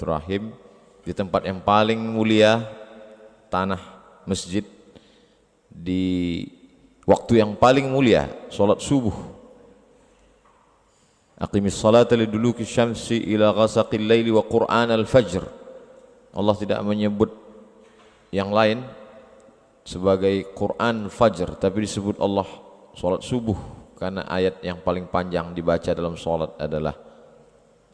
Rahim di tempat yang paling mulia, tanah masjid, di waktu yang paling mulia, salat subuh. Aqimis salata liduluki syamsi ila ghasaqil laili wa qur'an al-fajr. Allah tidak menyebut yang lain sebagai Quran Fajr, tapi disebut Allah salat subuh karena ayat yang paling panjang dibaca dalam salat adalah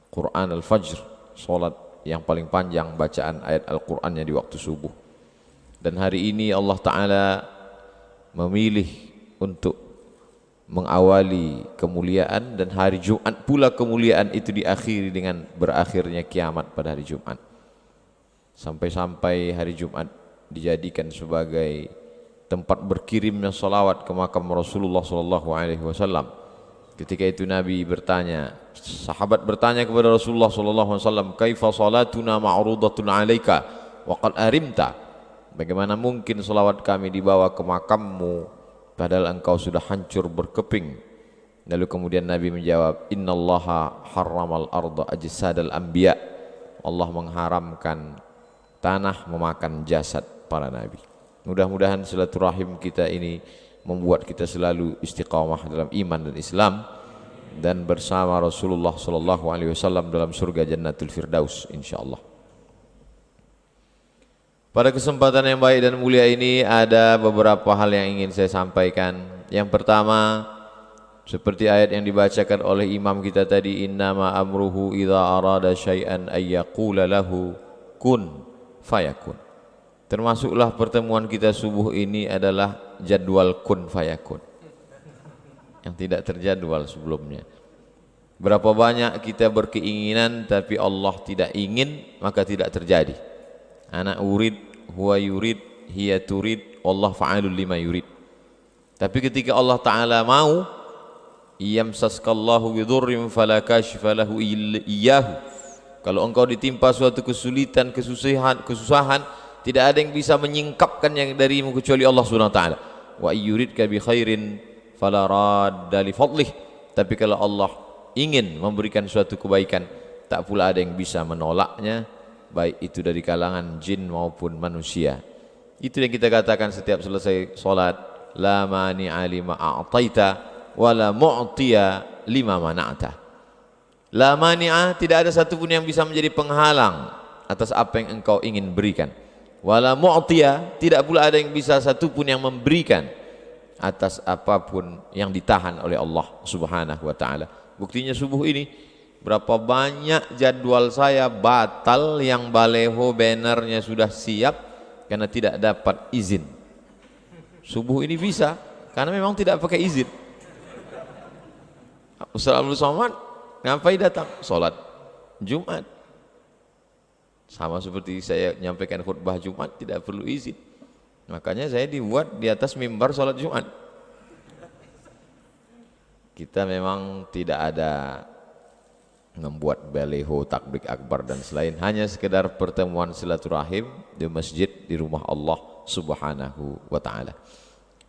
Quran al-Fajr, salat yang paling panjang bacaan ayat Al-Qur'annya di waktu subuh. Dan hari ini Allah Ta'ala memilih untuk mengawali kemuliaan, dan hari Jumat pula kemuliaan itu diakhiri dengan berakhirnya kiamat pada hari Jumat. Sampai-sampai hari Jumat dijadikan sebagai tempat berkirimnya salawat ke makam Rasulullah SAW. Ketika itu Nabi bertanya, sahabat bertanya kepada Rasulullah SAW, kaifa salatuna ma'rudatun alaika wa qad arimta. Bagaimana mungkin salawat kami dibawa ke makammu padahal engkau sudah hancur berkeping. Lalu kemudian Nabi menjawab, innallaha harramal arda ajsadal anbiya. Allah mengharamkan tanah memakan jasad para nabi. Mudah-mudahan silaturahim kita ini membuat kita selalu istiqamah dalam iman dan Islam dan bersama Rasulullah SAW dalam surga Jannatul Firdaus insyaallah. Pada kesempatan yang baik dan mulia ini ada beberapa hal yang ingin saya sampaikan. Yang pertama, seperti ayat yang dibacakan oleh imam kita tadi, innama amruhu idza arada syai'an ay yaqula lahu kun fayakun. Termasuklah pertemuan kita subuh ini adalah jadwal kun fayakun yang tidak terjadwal sebelumnya. Berapa banyak kita berkeinginan tapi Allah tidak ingin, maka tidak terjadi. Ana urid, huwa yurid, hiya turid, Allah fa'alul lima yurid. Tapi ketika Allah Ta'ala mau, yamsaskallahu bidurrim fala kashifa lahu iyyahu. Kalau engkau ditimpa suatu kesulitan, kesusahan, tidak ada yang bisa menyingkapkan yang darimu kecuali Allah Subhanahu wa taala. Wa yuridka bi khairin fala radda li fadlih. Tapi kalau Allah ingin memberikan suatu kebaikan, tak pula ada yang bisa menolaknya, baik itu dari kalangan jin maupun manusia. Itu yang kita katakan setiap selesai salat, la mani'a lima a'taita wa la mu'tiya lima mana'ta. La mani'a, tidak ada satupun yang bisa menjadi penghalang atas apa yang engkau ingin berikan. Wala mu'tiya, tidak pula ada yang bisa satupun yang memberikan atas apapun yang ditahan oleh Allah Subhanahu wa ta'ala. Buktinya subuh ini, berapa banyak jadwal saya batal yang baleho bannernya sudah siap karena tidak dapat izin. Subuh ini bisa karena memang tidak pakai izin. Ustaz Abdul Somad ngapain datang? Salat Jumat. Sama seperti saya menyampaikan khutbah Jumat, tidak perlu izin. Makanya saya dibuat di atas mimbar salat Jumat. Kita memang tidak ada membuat baliho, takbir akbar dan selain, hanya sekedar pertemuan silaturahim di masjid di rumah Allah Subhanahu wa taala.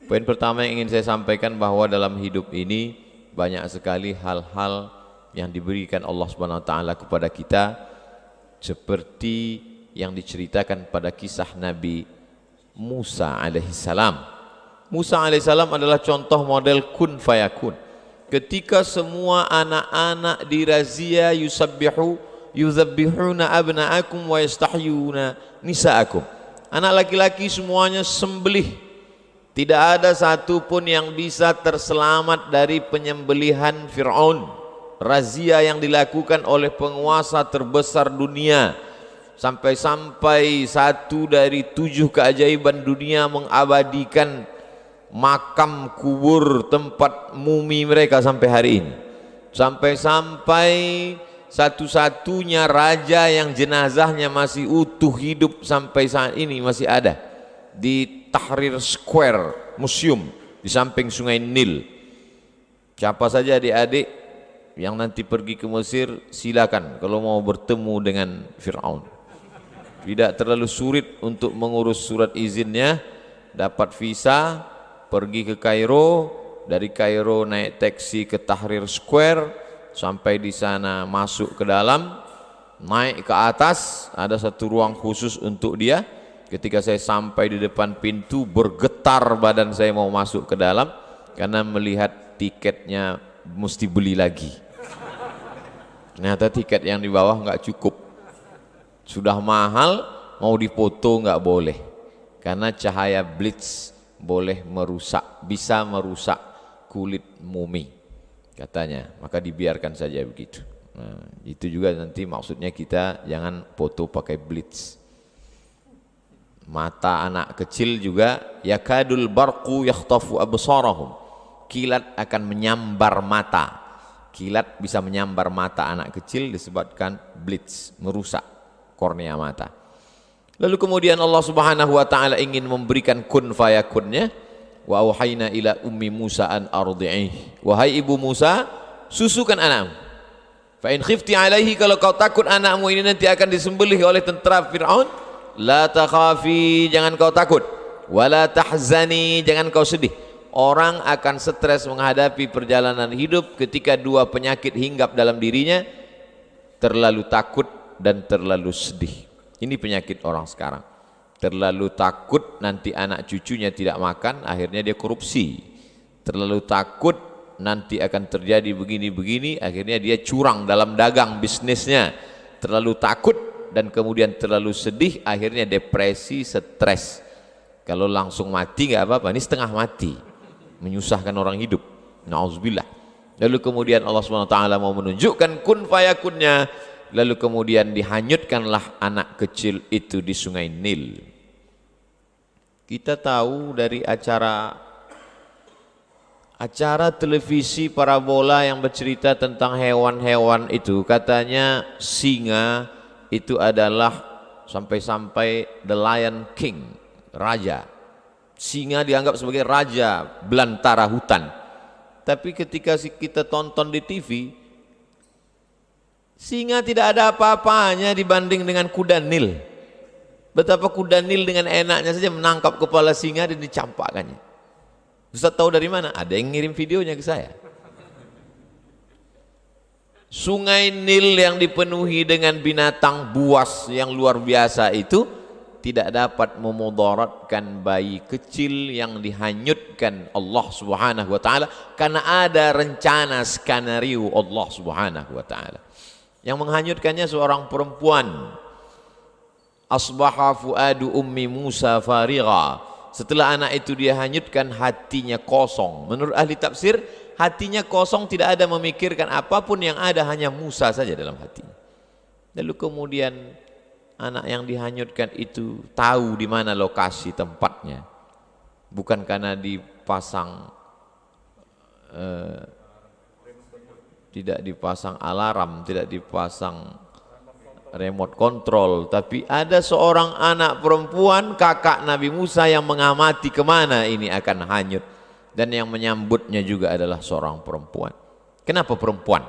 Poin pertama yang ingin saya sampaikan bahwa dalam hidup ini banyak sekali hal-hal yang diberikan Allah Subhanahu wa taala kepada kita, seperti yang diceritakan pada kisah Nabi Musa alaihissalam. Musa alaihissalam adalah contoh model kun fayakun. Ketika semua anak-anak dirazia, yuzabbihuna abna'akum wa yastahyuna nisa'akum. Anak laki-laki semuanya sembelih. Tidak ada satu pun yang bisa terselamat dari penyembelihan Fir'aun. Razia yang dilakukan oleh penguasa terbesar dunia, sampai-sampai satu dari 7 keajaiban dunia mengabadikan makam kubur tempat mumi mereka sampai hari ini. Sampai-sampai satu-satunya raja yang jenazahnya masih utuh hidup sampai saat ini masih ada di Tahrir Square Museum di samping Sungai Nil. Siapa saja adik-adik yang nanti pergi ke Mesir, silakan kalau mau bertemu dengan Fir'aun. Tidak terlalu sulit untuk mengurus surat izinnya, dapat visa, pergi ke Kairo, dari Kairo naik taksi ke Tahrir Square, sampai di sana masuk ke dalam, naik ke atas, ada satu ruang khusus untuk dia. Ketika saya sampai di depan pintu, bergetar badan saya mau masuk ke dalam karena melihat tiketnya mesti beli lagi. Ternyata tiket yang di bawah nggak cukup, sudah mahal, mau dipoto nggak boleh karena cahaya blitz boleh merusak, bisa merusak kulit mumi katanya, maka dibiarkan saja begitu. Nah, itu juga nanti maksudnya kita jangan foto pakai blitz. Mata anak kecil juga yakadul barqu yakhtafu absarahum, kilat akan menyambar mata. Kilat bisa menyambar mata anak kecil disebabkan blitz, merusak kornea mata. Lalu kemudian Allah Subhanahu wa taala ingin memberikan kun fayakunnya. Wa auhayna ila ummi Musa an ardi'ih. Wahai ibu Musa, susukan anakmu. Fa in khifti alaihi, kalau kau takut anakmu ini nanti akan disembelih oleh tentara Fir'aun, la takhafi, jangan kau takut. Wala tahzani, jangan kau sedih. Orang akan stres menghadapi perjalanan hidup ketika dua penyakit hinggap dalam dirinya, terlalu takut dan terlalu sedih. Ini penyakit orang sekarang. Terlalu takut nanti anak cucunya tidak makan, akhirnya dia korupsi. Terlalu takut nanti akan terjadi begini-begini, akhirnya dia curang dalam dagang bisnisnya. Terlalu takut dan kemudian terlalu sedih, akhirnya depresi, stres. Kalau langsung mati nggak apa-apa, ini setengah mati, menyusahkan orang hidup. Na'udzubillah. Lalu kemudian Allah SWT mau menunjukkan kun fayakunnya, lalu kemudian dihanyutkanlah anak kecil itu di sungai Nil. Kita tahu dari acara televisi parabola yang bercerita tentang hewan-hewan itu, katanya singa itu adalah sampai-sampai the Lion King, raja. Singa dianggap sebagai raja belantara hutan. Tapi ketika kita tonton di TV, singa tidak ada apa-apanya dibanding dengan kuda Nil. Betapa kuda Nil dengan enaknya saja menangkap kepala singa dan dicampakkannya. Ustaz tahu dari mana? Ada yang ngirim videonya ke saya. Sungai Nil yang dipenuhi dengan binatang buas yang luar biasa itu tidak dapat memudaratkan bayi kecil yang dihanyutkan Allah Subhanahu wa taala karena ada rencana skenario Allah Subhanahu wa taala. Yang menghanyutkannya seorang perempuan. Asbaha fuadu ummi Musa farigha. Setelah anak itu dia hanyutkan, hatinya kosong. Menurut ahli tafsir, hatinya kosong, tidak ada memikirkan apapun, yang ada hanya Musa saja dalam hatinya. Lalu kemudian anak yang dihanyutkan itu tahu di mana lokasi tempatnya. Bukan karena dipasang tidak dipasang alarm, tidak dipasang remote control, tapi ada seorang anak perempuan kakak Nabi Musa yang mengamati kemana ini akan hanyut, dan yang menyambutnya juga adalah seorang perempuan. Kenapa perempuan?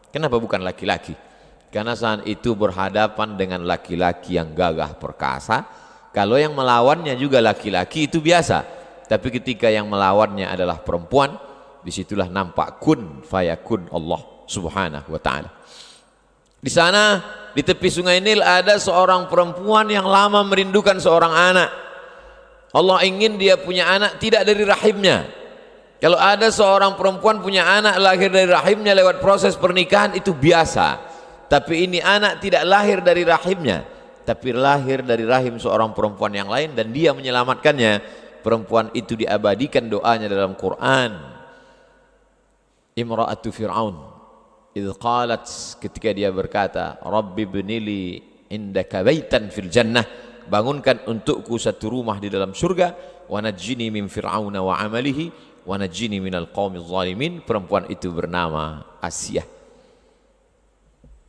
Kenapa bukan laki-laki? Karena saat itu berhadapan dengan laki-laki yang gagah perkasa. Kalau yang melawannya juga laki-laki itu biasa, tapi ketika yang melawannya adalah perempuan, disitulah nampak kun fayakun Allah Subhanahu wa ta'ala. Di sana di tepi sungai Nil ada seorang perempuan yang lama merindukan seorang anak. Allah ingin dia punya anak tidak dari rahimnya. Kalau ada seorang perempuan punya anak lahir dari rahimnya lewat proses pernikahan, itu biasa. Tapi ini anak tidak lahir dari rahimnya, tapi lahir dari rahim seorang perempuan yang lain, dan dia menyelamatkannya. Perempuan itu diabadikan doanya dalam Quran. Imra'atu Fir'aun idh qalat, ketika dia berkata, Rabbi ibnili indaka baitan fil jannah, bangunkan untukku satu rumah di dalam surga, wa najjini min fir'auna wa amalihi wa najjini minal qaumiz zalimin. Perempuan itu bernama Asiyah.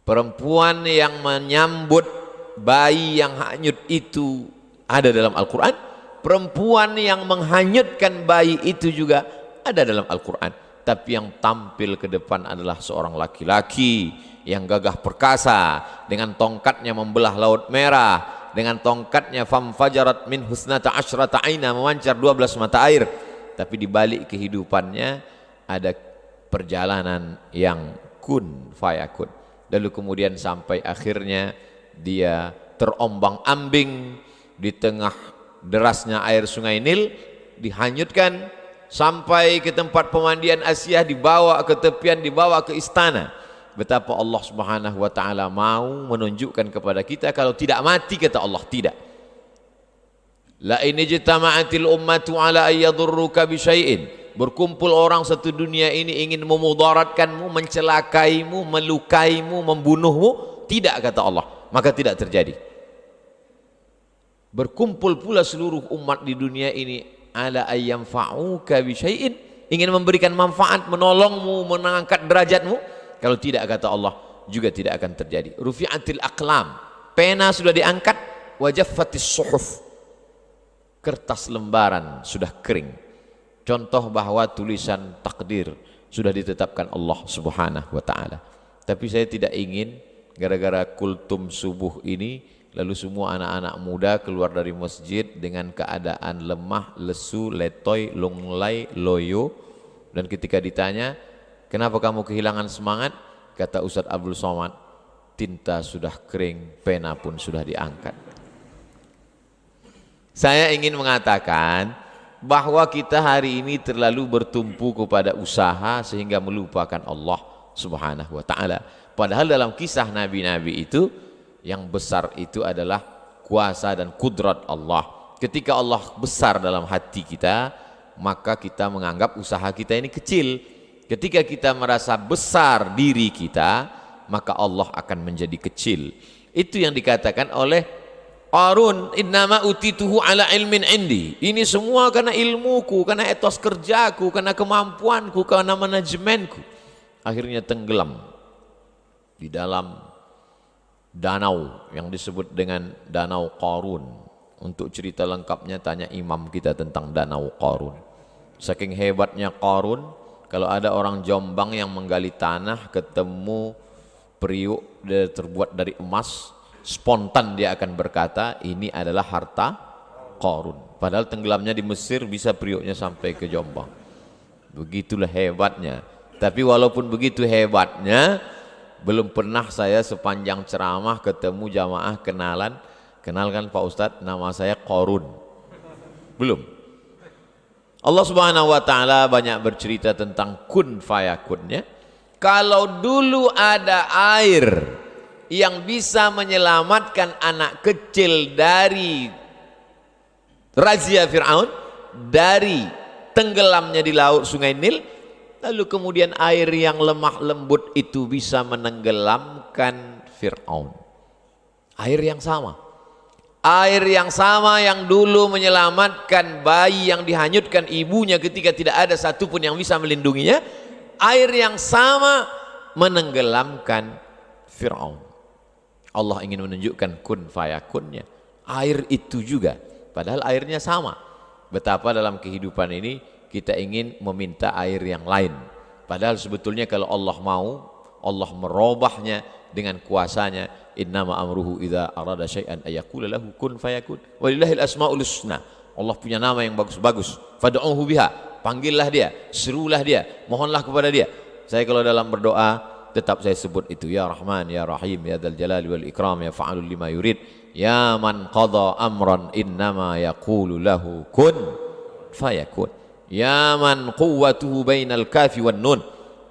Perempuan yang menyambut bayi yang hanyut itu ada dalam Al-Quran. Perempuan yang menghanyutkan bayi itu juga ada dalam Al-Quran. Tapi yang tampil ke depan adalah seorang laki-laki yang gagah perkasa, dengan tongkatnya membelah Laut Merah, dengan tongkatnya famfajarat min husnata asyrata aina, memancar 12 mata air. Tapi di balik kehidupannya ada perjalanan yang kun fayakun. lalu kemudian sampai akhirnya dia terombang-ambing di tengah derasnya air sungai Nil, dihanyutkan sampai ke tempat pemandian Asia, dibawa ke tepian, dibawa ke istana. Betapa Allah Subhanahu wa taala mau menunjukkan kepada kita kalau tidak mati, kata Allah, tidak. La in ijtama'atil ummatu ala ay yadurruka bi syai'in, berkumpul orang satu dunia ini ingin memudaratkanmu, mencelakaimu, melukaimu, membunuhmu, tidak, kata Allah, maka tidak terjadi. Berkumpul pula seluruh umat di dunia ini ala ayyam fa'uka bi syai'in, ingin memberikan manfaat, menolongmu, mengangkat derajatmu, kalau tidak, kata Allah, juga tidak akan terjadi. Rufi'atil aqlam, pena sudah diangkat, wajaffatis suhuf, kertas lembaran sudah kering, contoh bahwa tulisan takdir sudah ditetapkan Allah Subhanahu wa taala. Tapi saya tidak ingin gara-gara kultum subuh ini lalu semua anak-anak muda keluar dari masjid dengan keadaan lemah, lesu, letoy, lunglai, loyo, dan ketika ditanya, kenapa kamu kehilangan semangat? Kata Ustadz Abdul Somad, tinta sudah kering, pena pun sudah diangkat. Saya ingin mengatakan bahwa kita hari ini terlalu bertumpu kepada usaha sehingga melupakan Allah Subhanahu wa taala. Padahal dalam kisah nabi-nabi itu yang besar itu adalah kuasa dan kudrat Allah. Ketika Allah besar dalam hati kita, maka kita menganggap usaha kita ini kecil. Ketika kita merasa besar diri kita, maka Allah akan menjadi kecil. Itu yang dikatakan oleh Qarun, innama utituhu ala ilmin indi. Ini semua karena ilmuku, karena etos kerjaku, karena kemampuanku, karena manajemenku. Akhirnya tenggelam di dalam danau yang disebut dengan Danau Qarun. Untuk cerita lengkapnya tanya imam kita tentang Danau Qarun. Saking hebatnya Qarun, kalau ada orang Jombang yang menggali tanah ketemu periuk terbuat dari emas, spontan dia akan berkata ini adalah harta Qarun. Padahal tenggelamnya di Mesir, bisa periuknya sampai ke Jombang. Begitulah hebatnya. Tapi walaupun begitu hebatnya, belum pernah saya sepanjang ceramah ketemu jamaah kenalkan Pak Ustadz, nama saya Qarun. Belum. Allah Subhanahu wa taala banyak bercerita tentang kun fayakunnya. Kalau dulu ada air yang bisa menyelamatkan anak kecil dari razia Fir'aun, dari tenggelamnya di laut sungai Nil, lalu kemudian air yang lemah lembut itu bisa menenggelamkan Fir'aun. Air yang sama yang dulu menyelamatkan bayi yang dihanyutkan ibunya ketika tidak ada satupun yang bisa melindunginya, air yang sama menenggelamkan Fir'aun. Allah ingin menunjukkan kun fayakunnya. Air itu juga, padahal airnya sama. Betapa dalam kehidupan ini kita ingin meminta air yang lain. Padahal sebetulnya kalau Allah mau, Allah merubahnya dengan kuasanya. Innama amruhu idza arada syai'an ayaqula lahu kun fayakun. Walillahil asmaul husna. Allah punya nama yang bagus-bagus. Fad'uhu biha. Panggillah dia, serulah dia, mohonlah kepada dia. Saya kalau dalam berdoa tetap saya sebut itu, ya Rahman, ya Rahim, ya Dzal Jalali wal Ikram, ya Fa'alul lima yurid, ya man qadha amran innama yaqulu lahu kun fayakun, ya man quwwatuhu bainal kafi wan nun.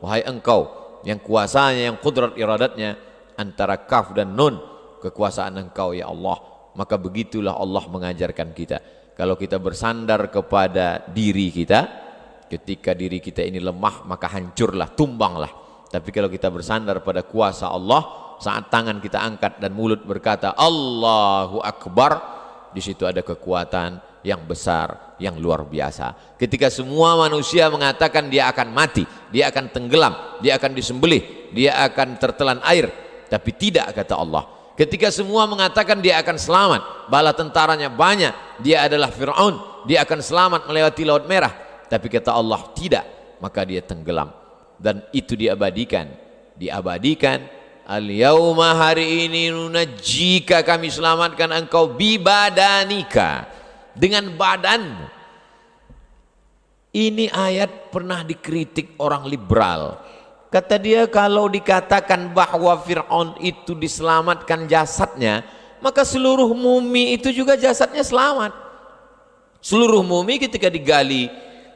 Wahai engkau yang kuasanya, yang kudrat iradatnya antara kaf dan nun, kekuasaan engkau ya Allah. Maka begitulah Allah mengajarkan kita. Kalau kita bersandar kepada diri kita, ketika diri kita ini lemah, maka hancurlah, tumbanglah. Tapi kalau kita bersandar pada kuasa Allah, saat tangan kita angkat dan mulut berkata Allahu Akbar, di situ ada kekuatan yang besar, yang luar biasa. Ketika semua manusia mengatakan dia akan mati, dia akan tenggelam, dia akan disembelih, dia akan tertelan air, tapi tidak, kata Allah. Ketika semua mengatakan dia akan selamat, bala tentaranya banyak, dia adalah Fir'aun, dia akan selamat melewati Laut Merah, tapi kata Allah tidak, maka dia tenggelam. Dan itu diabadikan. Al-yauma, hari ini, nunajjika, kami selamatkan engkau, bibadanika, dengan badanmu. Ini ayat pernah dikritik orang liberal. Kata dia, kalau dikatakan bahwa Fir'aun itu diselamatkan jasadnya, maka seluruh mumi itu juga jasadnya selamat. Seluruh mumi ketika digali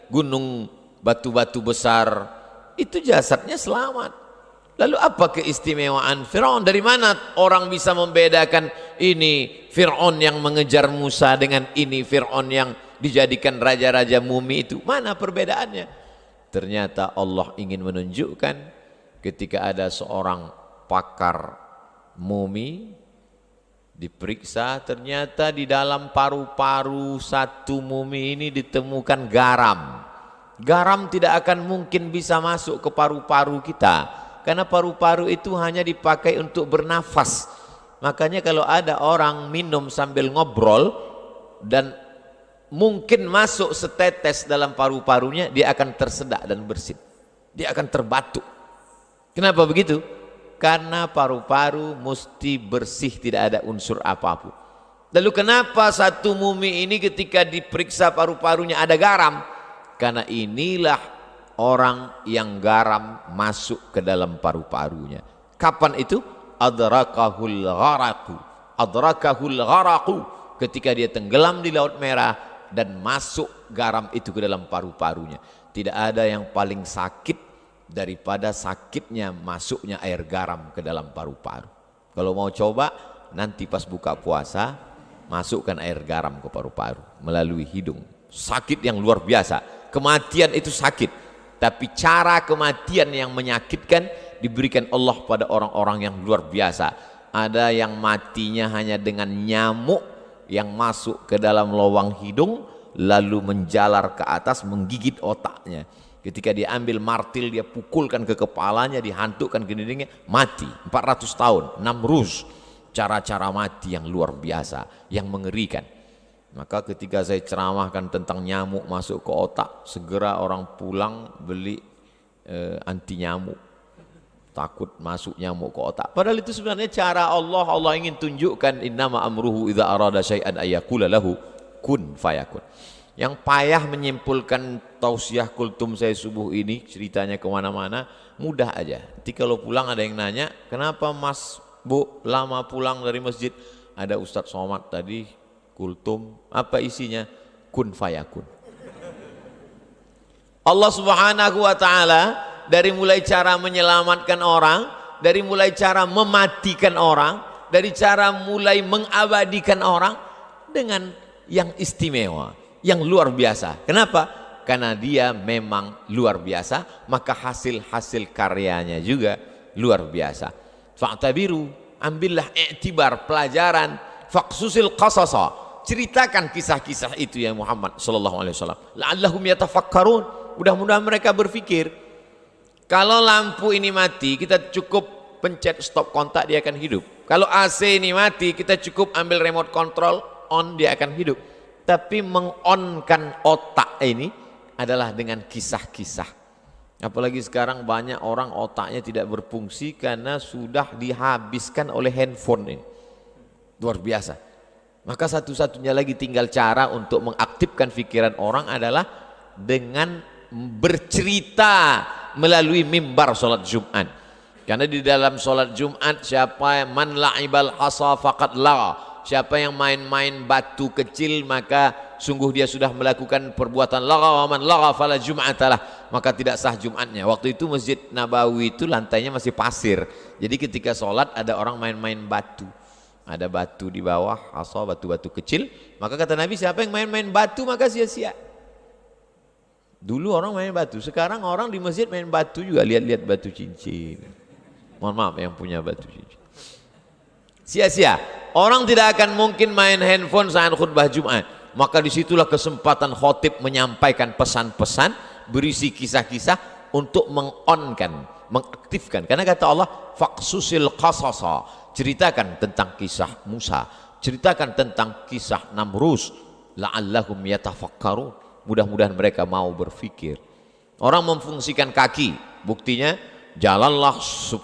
gunung batu-batu besar, itu jasadnya selamat. Lalu apa keistimewaan Fir'aun? Dari mana orang bisa membedakan ini Fir'aun yang mengejar Musa dengan ini Fir'aun yang dijadikan raja-raja mumi itu? Mana perbedaannya? Ternyata Allah ingin menunjukkan ketika ada seorang pakar mumi diperiksa, ternyata di dalam paru-paru satu mumi ini ditemukan garam. Garam tidak akan mungkin bisa masuk ke paru-paru kita, karena paru-paru itu hanya dipakai untuk bernafas. Makanya kalau ada orang minum sambil ngobrol dan mungkin masuk setetes dalam paru-parunya, dia akan tersedak dan bersin, dia akan terbatuk. Kenapa begitu? Karena paru-paru mesti bersih, tidak ada unsur apapun. Lalu kenapa satu mumi ini ketika diperiksa paru-parunya ada garam? Karena inilah orang yang garam masuk ke dalam paru-parunya. Kapan itu? Adrakahul gharaqu. Adrakahul gharaqu, ketika dia tenggelam di Laut Merah dan masuk garam itu ke dalam paru-parunya. Tidak ada yang paling sakit daripada sakitnya masuknya air garam ke dalam paru-paru. Kalau mau coba, nanti pas buka puasa, masukkan air garam ke paru-paru melalui hidung. Sakit yang luar biasa. Kematian itu sakit, tapi cara kematian yang menyakitkan diberikan Allah pada orang-orang yang luar biasa. Ada yang matinya hanya dengan nyamuk yang masuk ke dalam lubang hidung lalu menjalar ke atas menggigit otaknya. Ketika dia ambil martil, dia pukulkan ke kepalanya, dihantukkan ke dindingnya, mati 400 tahun. Namrus, cara-cara mati yang luar biasa, yang mengerikan. Maka ketika saya ceramahkan tentang nyamuk masuk ke otak, segera orang pulang beli anti nyamuk, takut masuk nyamuk ke otak. Padahal itu sebenarnya cara Allah. Allah ingin tunjukkan innama amruhu idza arada syai'an ayyakula lahu kun fayakun. Yang payah menyimpulkan tausiah kultum saya subuh ini, ceritanya kemana-mana, mudah aja. Nanti kalau pulang ada yang nanya, kenapa Mas Bu lama pulang dari masjid? Ada Ustadz Somad tadi kultum, apa isinya? Kun fayakun. Allah Subhanahu wa ta'ala dari mulai cara menyelamatkan orang, dari mulai cara mematikan orang, dari cara mulai mengabadikan orang dengan yang istimewa, yang luar biasa. Kenapa? Karena dia memang luar biasa, maka hasil-hasil karyanya juga luar biasa. Fa'tabiru, ambillah i'tibar, pelajaran, faqsusil qasasa, ceritakan kisah-kisah itu ya Muhammad sallallahu alaihi wasallam. La'allahum yatafakkarun, mudah-mudahan mereka berpikir. Kalau lampu ini mati, kita cukup pencet stop kontak, dia akan hidup. Kalau AC ini mati, kita cukup ambil remote control, on, dia akan hidup. Tapi mengonkan otak ini adalah dengan kisah-kisah. Apalagi sekarang banyak orang otaknya tidak berfungsi karena sudah dihabiskan oleh handphone ini. Luar biasa. Maka satu-satunya lagi tinggal cara untuk mengaktifkan pikiran orang adalah dengan bercerita melalui mimbar sholat Jumat. Karena di dalam sholat Jumat, siapa yang man la'ibal hasa faqad la, siapa yang main-main batu kecil maka sungguh dia sudah melakukan perbuatan lagha, wa man lagha fala jum'atalah, maka tidak sah Jumatnya. Waktu itu Masjid Nabawi itu lantainya masih pasir. Jadi ketika sholat ada orang main-main batu. Ada batu di bawah, hasa, batu-batu kecil. Maka kata Nabi, siapa yang main-main batu maka sia-sia. Dulu orang main batu, sekarang orang di masjid main batu juga, lihat-lihat batu cincin. Mohon maaf yang punya batu cincin. Sia-sia. Orang tidak akan mungkin main handphone saat khutbah Jumat. Maka disitulah kesempatan khotib menyampaikan pesan-pesan berisi kisah-kisah untuk mengonkan, mengaktifkan. Karena kata Allah, faqsusil qasasa, ceritakan tentang kisah Musa, ceritakan tentang kisah Namrus, la'allahum yatafakkarun, mudah-mudahan mereka mau berfikir. Orang memfungsikan kaki, buktinya jalanlah 10.000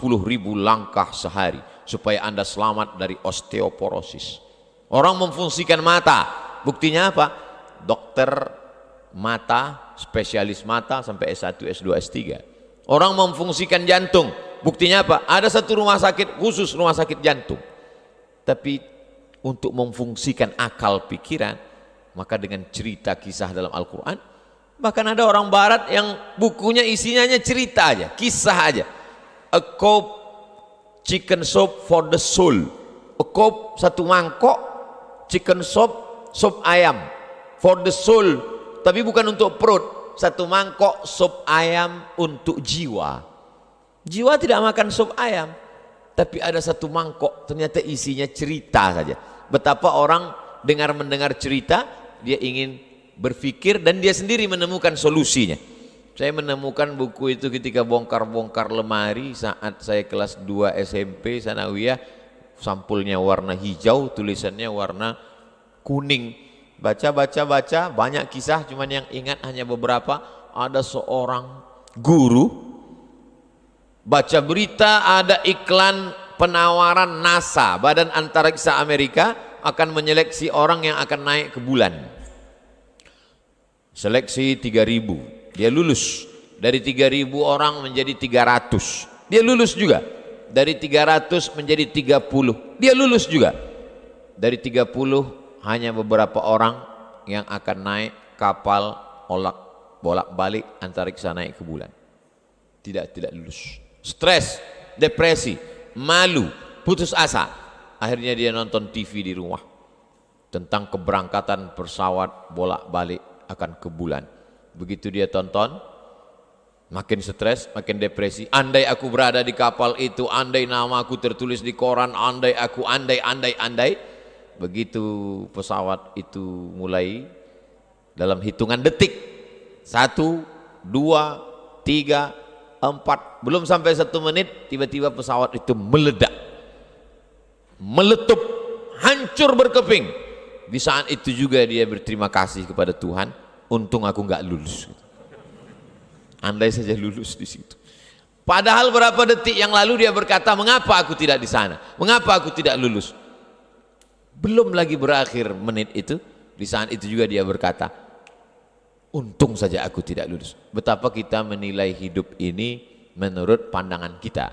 langkah sehari supaya Anda selamat dari osteoporosis. Orang memfungsikan mata, buktinya apa? Dokter mata, spesialis mata sampai S1, S2, S3. Orang memfungsikan jantung. Buktinya apa? Ada satu rumah sakit khusus, rumah sakit jantung. Tapi untuk memfungsikan akal pikiran, maka dengan cerita kisah dalam Al-Quran, bahkan ada orang barat yang bukunya isinya hanya cerita aja, kisah aja. A cup chicken soup for the soul. A cup, satu mangkok chicken soup, sup ayam for the soul, tapi bukan untuk perut. Satu mangkok sup ayam untuk jiwa. Jiwa tidak makan sup ayam, tapi ada satu mangkok ternyata isinya cerita saja. Betapa orang mendengar cerita, dia ingin berpikir dan dia sendiri menemukan solusinya. Saya menemukan buku itu ketika bongkar-bongkar lemari saat saya kelas 2 SMP Sanawiyah. Sampulnya warna hijau, tulisannya warna kuning. Baca, banyak kisah, cuman yang ingat hanya beberapa. Ada seorang guru baca berita, ada iklan penawaran NASA, Badan Antariksa Amerika, akan menyeleksi orang yang akan naik ke bulan. Seleksi 3.000, dia lulus. Dari 3.000 orang menjadi 300, dia lulus juga. Dari 300 menjadi 30, dia lulus juga. Dari 30 hanya beberapa orang yang akan naik kapal bolak-balik antariksa naik ke bulan. Tidak lulus. Stres, depresi, malu, putus asa. Akhirnya dia nonton TV di rumah tentang keberangkatan pesawat bolak-balik akan ke bulan. Begitu dia tonton, makin stres, makin depresi. Andai aku berada di kapal itu, andai nama aku tertulis di koran, andai. Begitu pesawat itu mulai, dalam hitungan detik, 1, 2, 3, 4, belum sampai 1 menit, tiba-tiba pesawat itu meledak, meletup, hancur berkeping. Di saat itu juga dia berterima kasih kepada Tuhan, untung aku nggak lulus. Andai saja lulus di situ. Padahal berapa detik yang lalu dia berkata, mengapa aku tidak di sana? Mengapa aku tidak lulus? Belum lagi berakhir menit itu, di saat itu juga dia berkata, untung saja aku tidak lulus. Betapa kita menilai hidup ini menurut pandangan kita,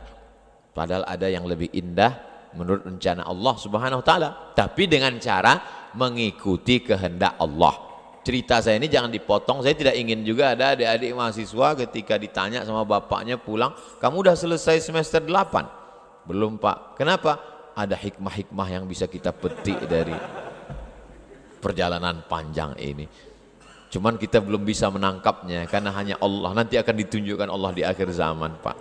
padahal ada yang lebih indah menurut rencana Allah Subhanahu wa taala, tapi dengan cara mengikuti kehendak Allah. Cerita saya ini jangan dipotong. Saya tidak ingin juga ada adik-adik mahasiswa ketika ditanya sama bapaknya pulang, kamu udah selesai semester 8? Belum Pak. Kenapa? Ada hikmah-hikmah yang bisa kita petik dari perjalanan panjang ini. Cuman kita belum bisa menangkapnya karena hanya Allah. Nanti akan ditunjukkan Allah di akhir zaman Pak.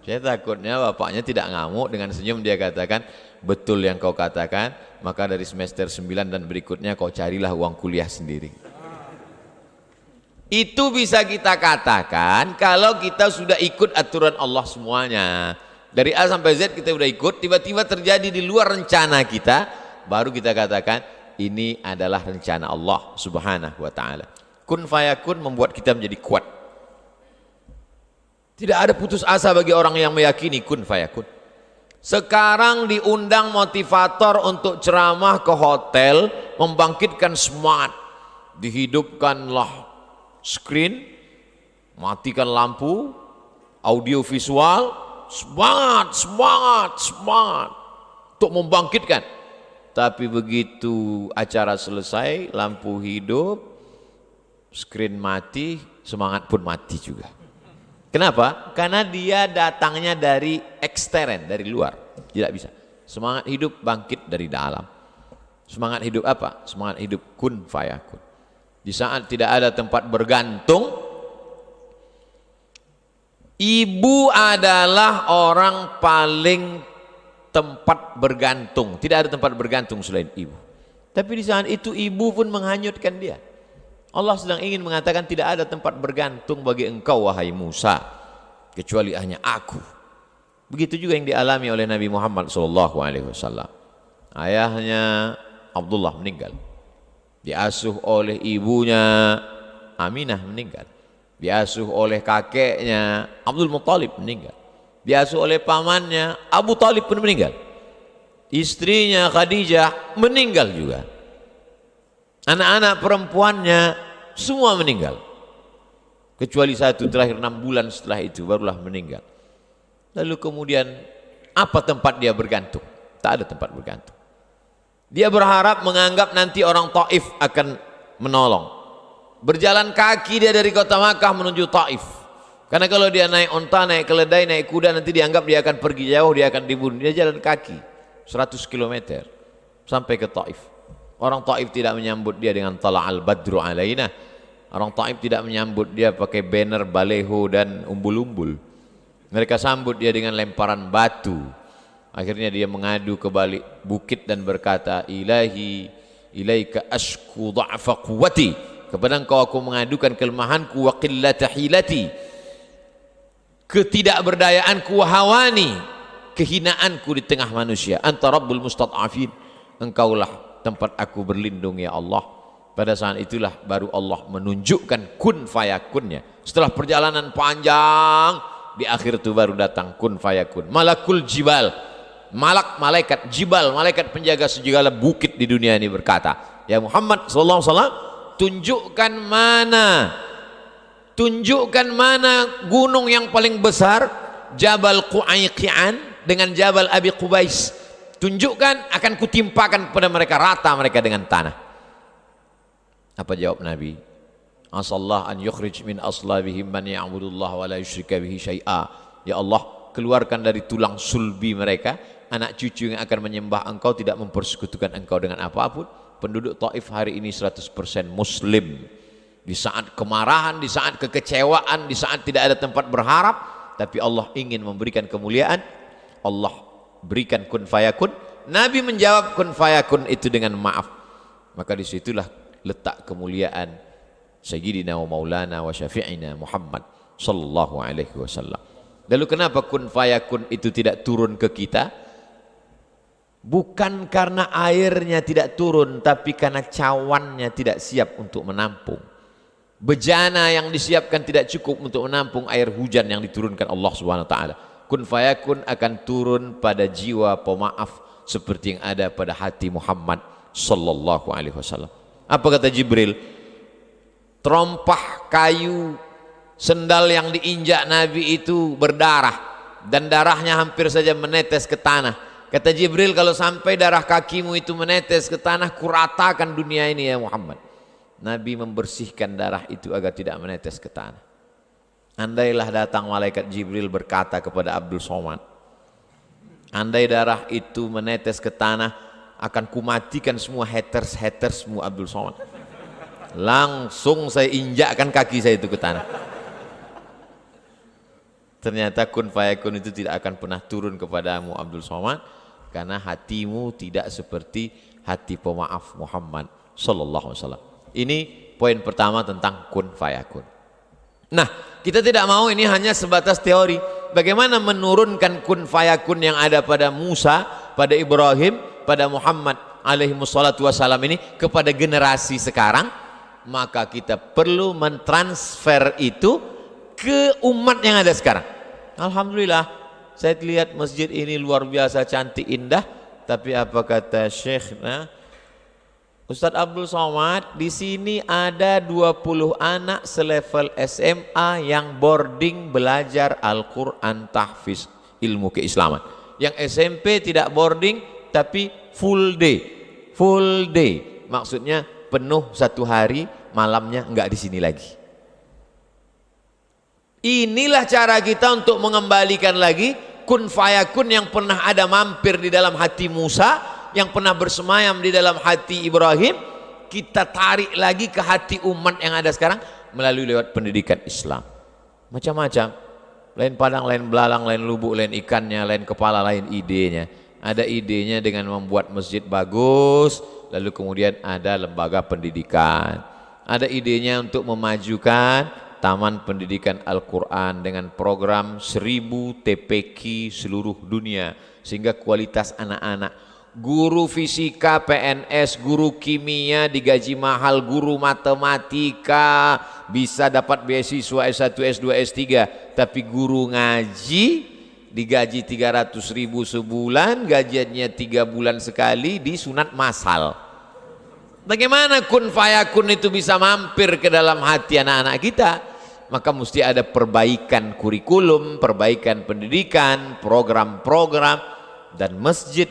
Saya takutnya bapaknya tidak ngamuk, dengan senyum dia katakan, betul yang kau katakan, maka dari semester 9 dan berikutnya kau carilah uang kuliah sendiri. Itu bisa kita katakan kalau kita sudah ikut aturan Allah semuanya. Dari A sampai Z kita sudah ikut, tiba-tiba terjadi di luar rencana kita, baru kita katakan ini adalah rencana Allah Subhanahu wa taala. Kun fayakun membuat kita menjadi kuat. Tidak ada putus asa bagi orang yang meyakini kun fayakun. Sekarang diundang motivator untuk ceramah ke hotel, membangkitkan semangat. Dihidupkanlah screen, matikan lampu, audio visual, semangat untuk membangkitkan. Tapi begitu acara selesai, lampu hidup, screen mati, semangat pun mati juga. Kenapa? Karena dia datangnya dari ekstern, dari luar. Tidak bisa. Semangat hidup bangkit dari dalam. Semangat hidup apa? Semangat hidup kun fayakun. Di saat tidak ada tempat bergantung, ibu adalah orang paling tempat bergantung. Tidak ada tempat bergantung selain ibu. Tapi di saat itu ibu pun menghanyutkan dia. Allah sedang ingin mengatakan tidak ada tempat bergantung bagi engkau wahai Musa kecuali hanya aku. Begitu juga yang dialami oleh Nabi Muhammad SAW. Ayahnya Abdullah meninggal, diasuh oleh ibunya Aminah meninggal, diasuh oleh kakeknya Abdul Muttalib meninggal, diasuh oleh pamannya Abu Talib pun meninggal, istrinya Khadijah meninggal juga, anak-anak perempuannya semua meninggal. kecuali satu terakhir 6 bulan setelah itu barulah meninggal. Lalu kemudian apa tempat dia bergantung? Tak ada tempat bergantung. Dia berharap menganggap nanti orang Taif akan menolong. Berjalan kaki dia dari kota Makkah menuju Taif. Karena kalau dia naik onta, naik keledai, naik kuda, nanti dianggap dia akan pergi jauh, dia akan dibunuh. Dia jalan kaki 100 km sampai ke Taif. Orang Taif tidak menyambut dia dengan tala'al badru alaina. Orang Taif tidak menyambut dia pakai banner, baleho dan umbul-umbul. Mereka sambut dia dengan lemparan batu. Akhirnya dia mengadu ke balik bukit dan berkata, Ilahi, ilaika ashku dha'fa quwwati. Kepada engkau aku mengadukan kelemahanku wa qillata hilati. Ketidakberdayaanku wa hawani. Kehinaanku di tengah manusia. Anta rabbul mustad'afin. Engkaulah tempat aku berlindung ya Allah. Pada saat itulah baru Allah menunjukkan kun fayakunnya. Setelah perjalanan panjang, di akhir itu baru datang kun fayakun. Malakul jibal. Malaikat jibal, malaikat penjaga segala bukit di dunia ini berkata, ya Muhammad sallallahu alaihi wasallam, tunjukkan mana gunung yang paling besar, Jabal Qu'ayqi'an dengan Jabal Abi Qubais. Tunjukkan, akan kutimpakan kepada mereka, rata mereka dengan tanah. Apa jawab Nabi? Asallah an yukhrij min aslabihim man ya'budullah wa la yusyrika bihi syai'a. Ya Allah, keluarkan dari tulang sulbi mereka anak cucu yang akan menyembah engkau, tidak mempersekutukan engkau dengan apapun. Penduduk Taif hari ini 100% muslim. Di saat kemarahan, di saat kekecewaan, di saat tidak ada tempat berharap, tapi Allah ingin memberikan kemuliaan, Allah berikan kun fayakun. Nabi menjawab kun fayakun itu dengan maaf. Maka disitulah letak kemuliaan Sayyidina wa Maulana wa Syafi'ina Muhammad sallallahu alaihi wasallam. Lalu kenapa kun fayakun itu tidak turun ke kita? Bukan karena airnya tidak turun, tapi karena cawannya tidak siap untuk menampung. Bejana yang disiapkan tidak cukup untuk menampung air hujan yang diturunkan Allah Subhanahu wa taala. Kun fayakun akan turun pada jiwa pemaaf seperti yang ada pada hati Muhammad sallallahu alaihi wasallam. Apa kata Jibril? Terompah kayu sendal yang diinjak Nabi itu berdarah dan darahnya hampir saja menetes ke tanah. Kata Jibril, kalau sampai darah kakimu itu menetes ke tanah, kuratakan dunia ini ya Muhammad. Nabi membersihkan darah itu agar tidak menetes ke tanah. Andailah datang malaikat Jibril berkata kepada Abdul Somad, andai darah itu menetes ke tanah, akan kumatikan semua hatersmu Abdul Somad. Langsung saya injakkan kaki saya itu ke tanah. Ternyata kun fayakun itu tidak akan pernah turun kepadamu Abdul Somad, karena hatimu tidak seperti hati pemaaf Muhammad sallallahu alaihi wasallam. Ini poin pertama tentang kun fayakun. Nah, kita tidak mau ini hanya sebatas teori. Bagaimana menurunkan kun fayakun yang ada pada Musa, pada Ibrahim, pada Muhammad alaihi wassalatu wassalam ini kepada generasi sekarang? Maka kita perlu mentransfer itu ke umat yang ada sekarang. Alhamdulillah, saya lihat masjid ini luar biasa cantik indah, tapi apa kata Syekhna Ustadz Abdul Somad, di sini ada 20 anak selevel SMA yang boarding belajar Al-Quran tahfiz ilmu keislaman. Yang SMP tidak boarding tapi full day, maksudnya penuh 1 hari, malamnya enggak di sini lagi. Inilah cara kita untuk mengembalikan lagi kun fayakun yang pernah ada mampir di dalam hati Musa, yang pernah bersemayam di dalam hati Ibrahim, kita tarik lagi ke hati umat yang ada sekarang melalui lewat pendidikan Islam. Macam-macam, lain padang, lain belalang, lain lubuk, lain ikannya, lain kepala, lain idenya. Ada idenya dengan membuat masjid bagus, lalu kemudian ada lembaga pendidikan. Ada idenya untuk memajukan Taman Pendidikan Al-Quran dengan program 1000 TPQ seluruh dunia, sehingga kualitas anak-anak, guru fisika PNS, guru kimia digaji mahal, guru matematika bisa dapat beasiswa S1, S2, S3, tapi guru ngaji digaji 300.000 sebulan, gajiannya 3 bulan sekali, disunat massal. Bagaimana kun fayakun itu bisa mampir ke dalam hati anak-anak kita? maka mesti ada perbaikan kurikulum, perbaikan pendidikan, program-program. Dan masjid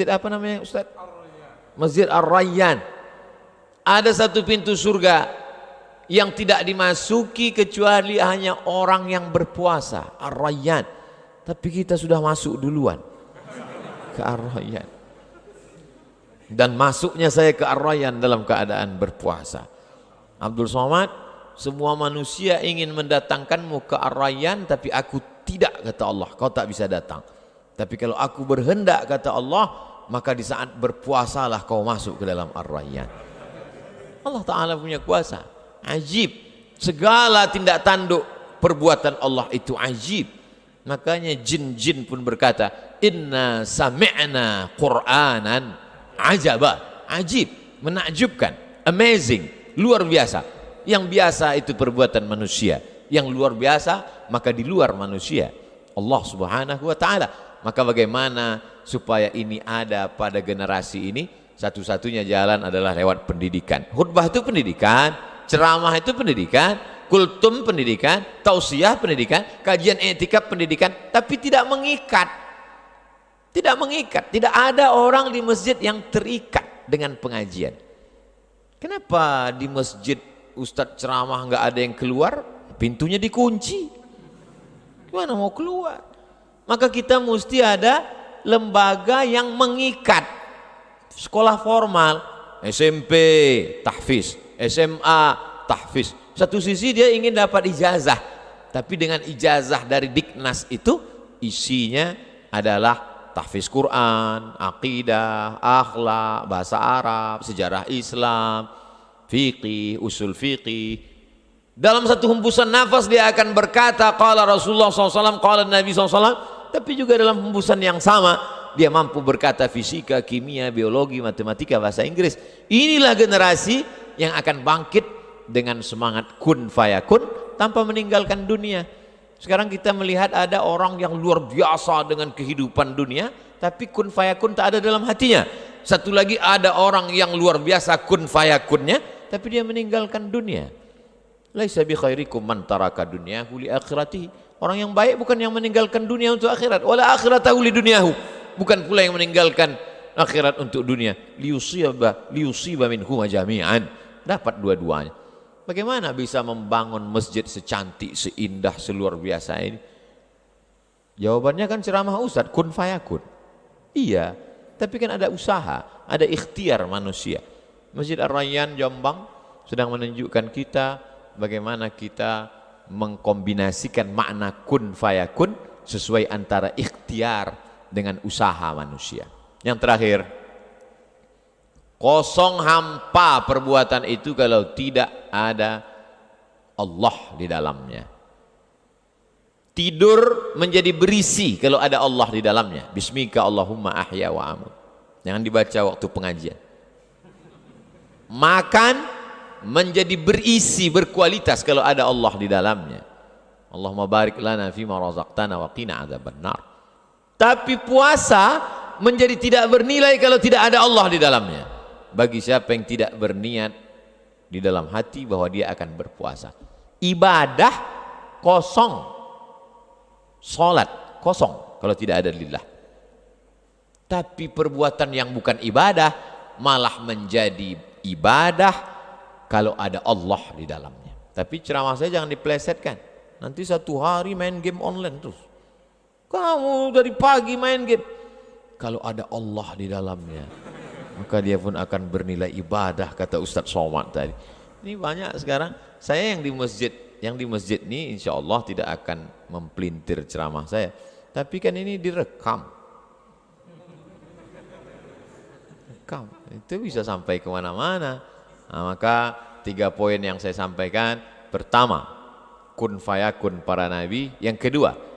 apa namanya Ustaz? Masjid Ar-Rayyan. Ada satu pintu surga yang tidak dimasuki kecuali hanya orang yang berpuasa, Ar-Rayyan. Tapi kita sudah masuk duluan ke Ar-Rayyan. Dan masuknya saya ke Ar-Rayyan dalam keadaan berpuasa. Abdul Somad, semua manusia ingin mendatangkanmu ke Ar-Rayyan, tapi aku tidak, kata Allah, kau tak bisa datang. Tapi kalau aku berhendak, kata Allah, maka di saat berpuasalah kau masuk ke dalam Ar-Rayyan. Allah Ta'ala punya kuasa, ajib. Segala tindak tanduk perbuatan Allah itu ajib. Makanya jin-jin pun berkata, inna sami'na Qur'anan ajaba, ajib, menakjubkan, amazing, luar biasa. Yang biasa itu perbuatan manusia, yang luar biasa maka di luar manusia Allah Subhanahu wa Ta'ala. Maka bagaimana supaya ini ada pada generasi ini? Satu-satunya jalan adalah lewat pendidikan. Khutbah itu pendidikan, ceramah itu pendidikan, kultum pendidikan, tausiah pendidikan, kajian etika pendidikan, tapi tidak mengikat. Tidak mengikat. Tidak ada orang di masjid yang terikat dengan pengajian. Kenapa di masjid Ustadz ceramah nggak ada yang keluar? Pintunya dikunci. Gimana mau keluar? Maka kita mesti ada lembaga yang mengikat. Sekolah formal, SMP tahfiz, SMA tahfiz. Satu sisi dia ingin dapat ijazah, tapi dengan ijazah dari Diknas itu isinya adalah tahfiz Quran, akidah, akhlak, bahasa Arab, sejarah Islam, fiqih, usul fiqih. Dalam satu hembusan nafas dia akan berkata qala Rasulullah SAW, qala Nabi SAW. Tapi juga dalam hembusan yang sama dia mampu berkata fisika, kimia, biologi, matematika, bahasa Inggris. Inilah generasi yang akan bangkit dengan semangat kun fayakun tanpa meninggalkan dunia. Sekarang kita melihat ada orang yang luar biasa dengan kehidupan dunia, tapi kun fayakun tak ada dalam hatinya. Satu lagi ada orang yang luar biasa kun fayakunnya, tapi dia meninggalkan dunia. Laisa bi khairikum man taraka dunyahu li akhiratihi. Orang yang baik bukan yang meninggalkan dunia untuk akhirat, wala akhiratahu li dunyahu. Bukan pula yang meninggalkan akhirat untuk dunia. Liusiba minhuma jami'an. Dapat dua-duanya. Bagaimana bisa membangun masjid secantik, seindah, seluar biasa ini? Jawabannya kan ceramah Ustadz, kun fayakun. Iya, tapi kan ada usaha, ada ikhtiar manusia. Masjid Ar-Rayyan Jombang sedang menunjukkan kita bagaimana kita mengkombinasikan makna kun fayakun sesuai antara ikhtiar dengan usaha manusia. Yang terakhir, kosong hampa perbuatan itu kalau tidak ada Allah di dalamnya. Tidur menjadi berisi kalau ada Allah di dalamnya. Bismika Allahumma ahya wa amut. Jangan dibaca waktu pengajian. Makan menjadi berisi, berkualitas kalau ada Allah di dalamnya. Allahumma barik lana fima razaqtana wa qina adzabannar. Tapi puasa menjadi tidak bernilai kalau tidak ada Allah di dalamnya. Bagi siapa yang tidak berniat di dalam hati bahwa dia akan berpuasa. Ibadah kosong, salat kosong kalau tidak ada lillah. Tapi perbuatan yang bukan ibadah malah menjadi ibadah kalau ada Allah di dalamnya. Tapi ceramah saya jangan dipelesetkan. Nanti satu hari main game online terus. Kamu dari pagi main game. Kalau ada Allah di dalamnya, maka dia pun akan bernilai ibadah, kata Ustadz Somad tadi. Ini banyak sekarang. Saya yang di masjid ini insya Allah tidak akan mempelintir ceramah saya. Tapi kan ini direkam. Itu bisa sampai kemana-mana. Nah, maka 3 poin yang saya sampaikan. Pertama, kun fayakun para nabi. Yang kedua,